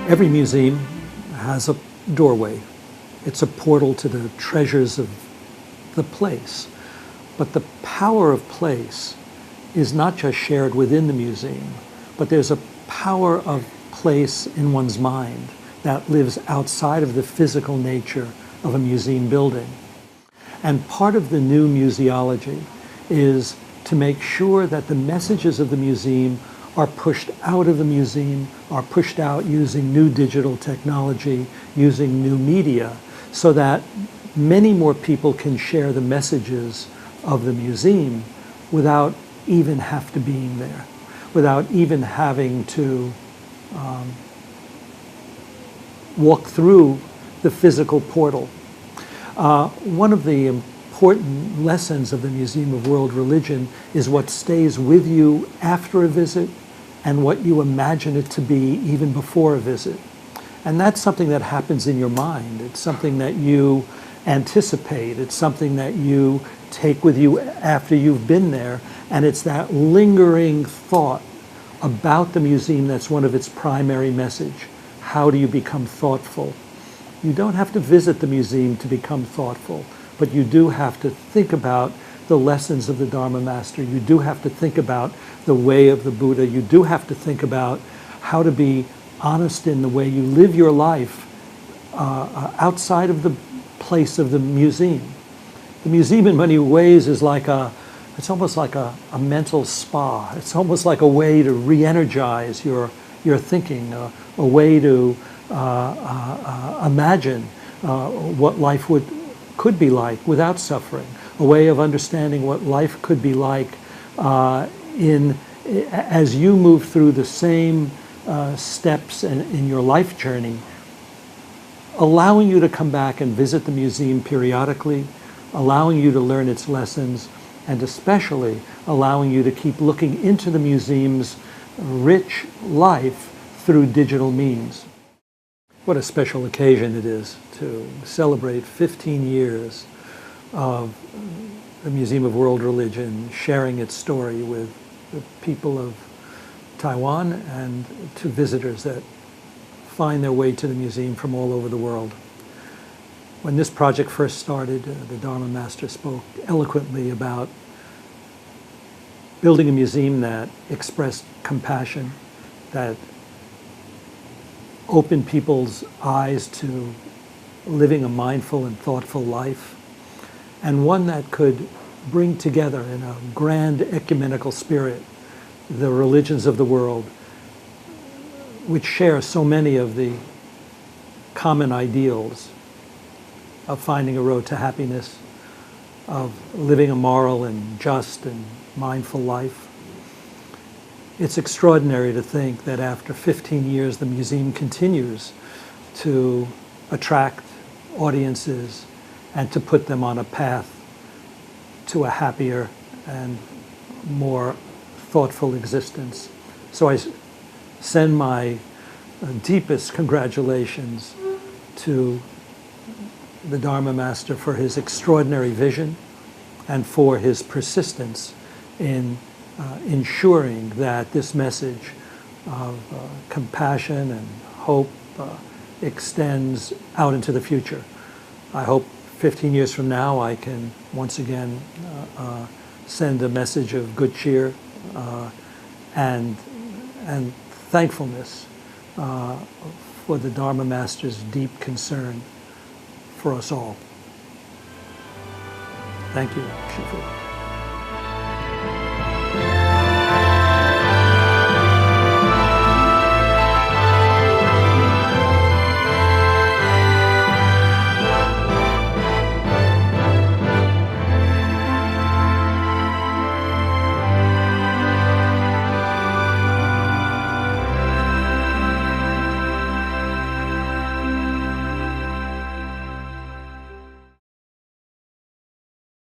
Every museum has a doorway. It's a portal to the treasures of the place. But the power of place is not just shared within the museum, but there's a power of place in one's mind that lives outside of the physical nature of a museum building. And part of the new museology is to make sure that the messages of the museum are pushed out of the museum, are pushed out using new digital technology, using new media, so that many more people can share the messages of the museum without even have to being there, without even having to walk through the physical portal. One of the important lessons of the Museum of World Religion is what stays with you after a visit and what you imagine it to be even before a visit. And that's something that happens in your mind. It's something that you anticipate. It's something that you take with you after you've been there. And it's that lingering thought about the museum that's one of its primary message. How do you become thoughtful? You don't have to visit the museum to become thoughtful, but you do have to think about the lessons of the Dharma Master. You do have to think about the way of the Buddha. You do have to think about how to be honest in the way you live your life outside of the place of the museum. The museum in many ways is like it's almost like a mental spa. It's almost like a way to re-energize your thinking, a way to imagine what life could be like without suffering, a way of understanding what life could be like as you move through the same steps in your life journey, allowing you to come back and visit the museum periodically, allowing you to learn its lessons, and especially allowing you to keep looking into the museum's rich life through digital means. What a special occasion it is to celebrate 15 years of the Museum of World Religion sharing its story with the people of Taiwan and to visitors that find their way to the museum from all over the world. When this project first started, the Dharma Master spoke eloquently about building a museum that expressed compassion, that opened people's eyes to living a mindful and thoughtful life, and one that could bring together in a grand ecumenical spirit the religions of the world, which share so many of the common ideals of finding a road to happiness, of living a moral and just and mindful life. It's extraordinary to think that after 15 years, the museum continues to attract audiences and to put them on a path to a happier and more thoughtful existence. So I send my deepest congratulations to the Dharma Master for his extraordinary vision and for his persistence in ensuring that this message of compassion and hope extends out into the future. I hope 15 years from now I can once again send a message of good cheer and thankfulness for the Dharma Master's deep concern for us all. Thank you, Shifu.